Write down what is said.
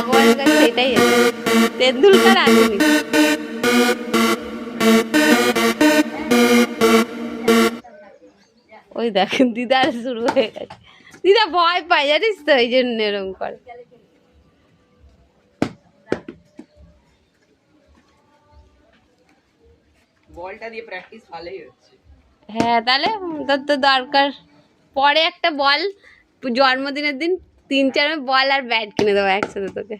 ভগবানের কাছে এটাই আছে, তেন্ডুলকার আসেনি। ওই দেখেন দিদার শুরু হয়ে গেছে, দিদা ভয় পায় জানিস তো, এই জন্য এরকম করে। বলটা দিয়ে প্র্যাকটিস ভালোই হচ্ছে। হ্যাঁ তাহলে তোর তো দরকার পরে একটা বল, জন্মদিনের দিন 3-4 বল আর ব্যাট কিনে দেবো একসাথে তোকে।